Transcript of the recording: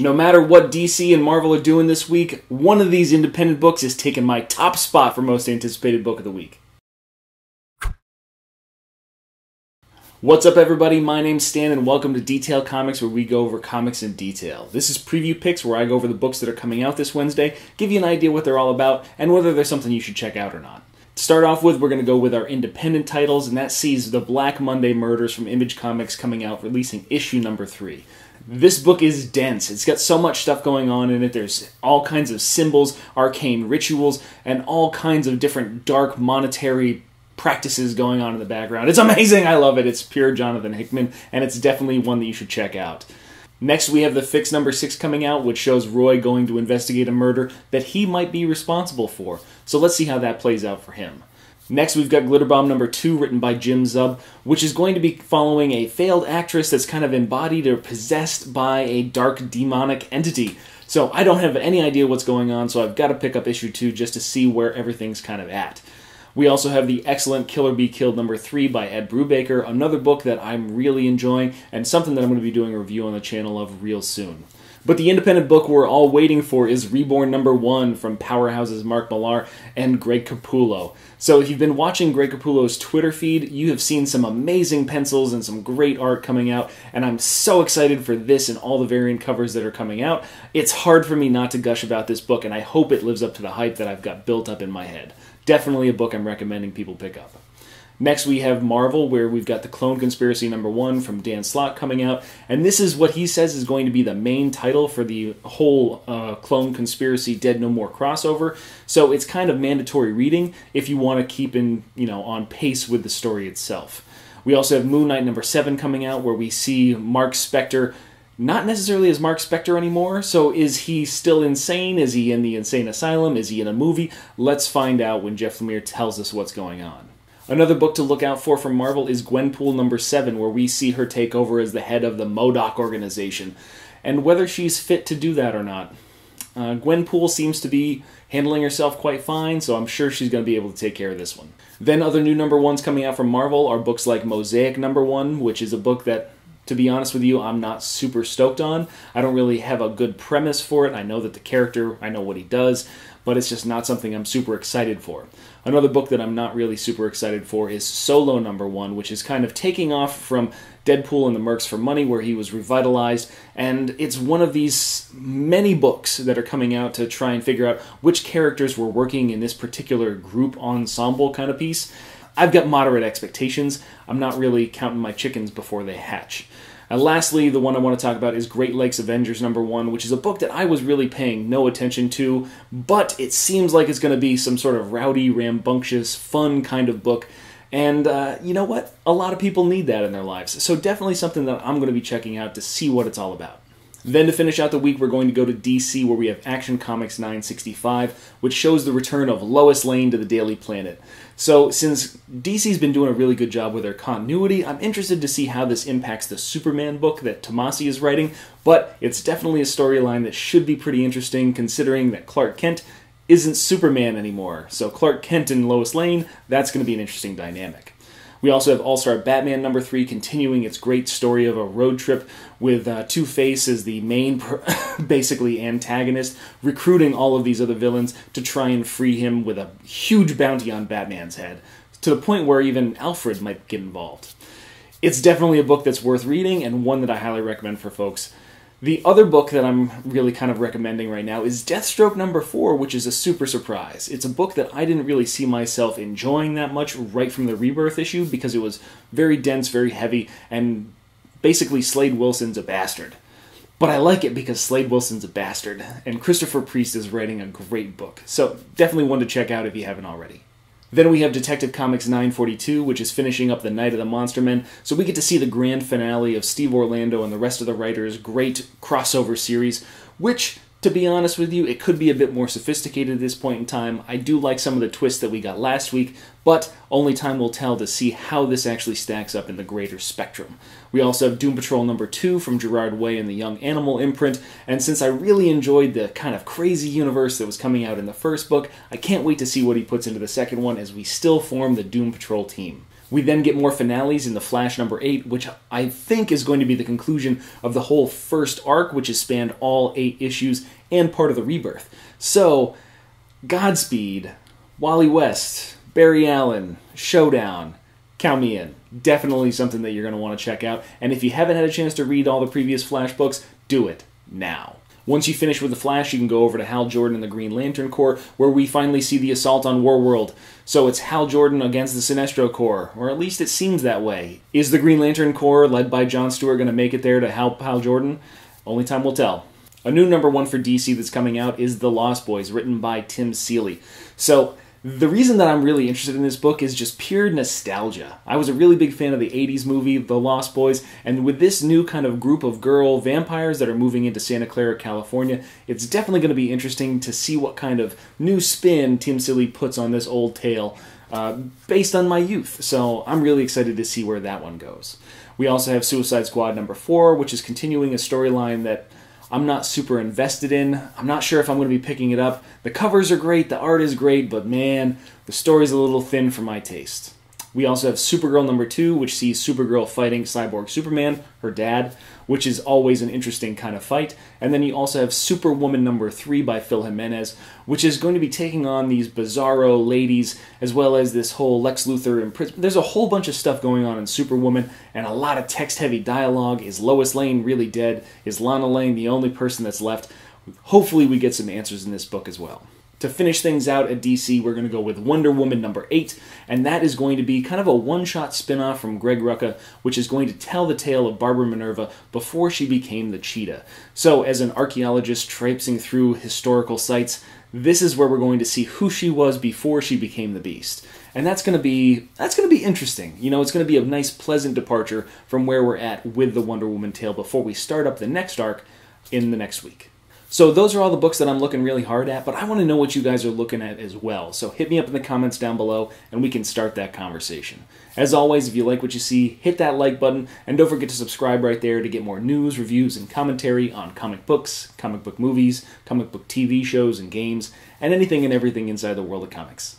No matter what DC and Marvel are doing this week, one of these independent books is taking my top spot for most anticipated book of the week. What's up, everybody? My name's Stan, and welcome to Detail Comics, where we go over comics in detail. This is Preview Picks, where I go over the books that are coming out this Wednesday, give you an idea what they're all about, and whether there's something you should check out or not. To start off with, we're going to go with our independent titles, and that sees The Black Monday Murders from Image Comics coming out, releasing issue number 3. This book is dense. It's got so much stuff going on in it. There's all kinds of symbols, arcane rituals, and all kinds of different dark monetary practices going on in the background. It's amazing! I love it. It's pure Jonathan Hickman, and it's definitely one that you should check out. Next, we have The Fix number 6 coming out, which shows Roy going to investigate a murder that he might be responsible for. So let's see how that plays out for him. Next, we've got Glitter Bomb number 2, written by Jim Zub, which is going to be following a failed actress that's kind of embodied or possessed by a dark demonic entity. So I don't have any idea what's going on, so I've got to pick up issue 2 just to see where everything's kind of at. We also have the excellent Killer Be Killed number 3 by Ed Brubaker, another book that I'm really enjoying, and something that I'm going to be doing a review on the channel of real soon. But the independent book we're all waiting for is Reborn number 1 from Powerhouse's Mark Millar and Greg Capullo. So if you've been watching Greg Capullo's Twitter feed, you have seen some amazing pencils and some great art coming out, and I'm so excited for this and all the variant covers that are coming out. It's hard for me not to gush about this book, and I hope it lives up to the hype that I've got built up in my head. Definitely a book I'm recommending people pick up. Next, we have Marvel, where we've got The Clone Conspiracy number 1 from Dan Slott coming out, and this is what he says is going to be the main title for the whole Clone Conspiracy Dead No More crossover, so it's kind of mandatory reading if you want to keep on pace with the story itself. We also have Moon Knight number 7 coming out, where we see Mark Spector not necessarily as Mark Spector anymore, so is he still insane? Is he in the insane asylum? Is he in a movie? Let's find out when Jeff Lemire tells us what's going on. Another book to look out for from Marvel is Gwenpool number 7, where we see her take over as the head of the MODOK organization, and whether she's fit to do that or not. Gwenpool seems to be handling herself quite fine, so I'm sure she's going to be able to take care of this one. Then other new number 1s coming out from Marvel are books like Mosaic number 1, which is a book that, to be honest with you, I'm not super stoked on. I don't really have a good premise for it. I know that the character, I know what he does, but it's just not something I'm super excited for. Another book that I'm not really super excited for is Solo number 1, which is kind of taking off from Deadpool and the Mercs for Money, where he was revitalized, and it's one of these many books that are coming out to try and figure out which characters were working in this particular group ensemble kind of piece. I've got moderate expectations. I'm not really counting my chickens before they hatch. And lastly, the one I want to talk about is Great Lakes Avengers number 1, which is a book that I was really paying no attention to, but it seems like it's going to be some sort of rowdy, rambunctious, fun kind of book. And you know what? A lot of people need that in their lives. So definitely something that I'm going to be checking out to see what it's all about. Then to finish out the week, we're going to go to DC, where we have Action Comics 965, which shows the return of Lois Lane to the Daily Planet. So since DC's been doing a really good job with their continuity, I'm interested to see how this impacts the Superman book that Tomasi is writing, but it's definitely a storyline that should be pretty interesting, considering that Clark Kent isn't Superman anymore. So Clark Kent and Lois Lane, that's going to be an interesting dynamic. We also have All-Star Batman number 3 continuing its great story of a road trip with Two-Face as the main, basically, antagonist, recruiting all of these other villains to try and free him with a huge bounty on Batman's head, to the point where even Alfred might get involved. It's definitely a book that's worth reading, and one that I highly recommend for folks. The other book that I'm really kind of recommending right now is Deathstroke number 4, which is a super surprise. It's a book that I didn't really see myself enjoying that much right from the Rebirth issue, because it was very dense, very heavy, and basically Slade Wilson's a bastard. But I like it because Slade Wilson's a bastard, and Christopher Priest is writing a great book. So definitely one to check out if you haven't already. Then we have Detective Comics 942, which is finishing up the Night of the Monster Men, so we get to see the grand finale of Steve Orlando and the rest of the writers' great crossover series, which, to be honest with you, it could be a bit more sophisticated at this point in time. I do like some of the twists that we got last week, but only time will tell to see how this actually stacks up in the greater spectrum. We also have Doom Patrol number 2 from Gerard Way and the Young Animal imprint, and since I really enjoyed the kind of crazy universe that was coming out in the first book, I can't wait to see what he puts into the second one as we still form the Doom Patrol team. We then get more finales in The Flash number 8, which I think is going to be the conclusion of the whole first arc, which has spanned all 8 issues and part of the Rebirth. So, Godspeed, Wally West, Barry Allen, Showdown, count me in. Definitely something that you're going to want to check out. And if you haven't had a chance to read all the previous Flash books, do it now. Once you finish with The Flash, you can go over to Hal Jordan and the Green Lantern Corps, where we finally see the assault on Warworld. So it's Hal Jordan against the Sinestro Corps, or at least it seems that way. Is the Green Lantern Corps, led by Jon Stewart, going to make it there to help Hal Jordan? Only time will tell. A new #1 for DC that's coming out is The Lost Boys, written by Tim Seeley. So, the reason that I'm really interested in this book is just pure nostalgia. I was a really big fan of the 80s movie, The Lost Boys, and with this new kind of group of girl vampires that are moving into Santa Clara, California, it's definitely going to be interesting to see what kind of new spin Tim Seeley puts on this old tale based on my youth. So I'm really excited to see where that one goes. We also have Suicide Squad #4, which is continuing a storyline that I'm not super invested in. I'm not sure if I'm going to be picking it up. The covers are great, the art is great, but man, the story's a little thin for my taste. We also have Supergirl #2, which sees Supergirl fighting Cyborg Superman, her dad, which is always an interesting kind of fight. And then you also have Superwoman #3 by Phil Jimenez, which is going to be taking on these bizarro ladies, as well as this whole Lex Luthor in prison. There's a whole bunch of stuff going on in Superwoman, and a lot of text-heavy dialogue. Is Lois Lane really dead? Is Lana Lang the only person that's left? Hopefully we get some answers in this book as well. To finish things out at DC, we're going to go with Wonder Woman #8, and that is going to be kind of a one-shot spin-off from Greg Rucka, which is going to tell the tale of Barbara Minerva before she became the Cheetah. So, as an archaeologist traipsing through historical sites, this is where we're going to see who she was before she became the Beast. And that's going to be interesting. You know, it's going to be a nice, pleasant departure from where we're at with the Wonder Woman tale before we start up the next arc in the next week. So those are all the books that I'm looking really hard at, but I want to know what you guys are looking at as well. So hit me up in the comments down below, and we can start that conversation. As always, if you like what you see, hit that like button, and don't forget to subscribe right there to get more news, reviews, and commentary on comic books, comic book movies, comic book TV shows and games, and anything and everything inside the world of comics.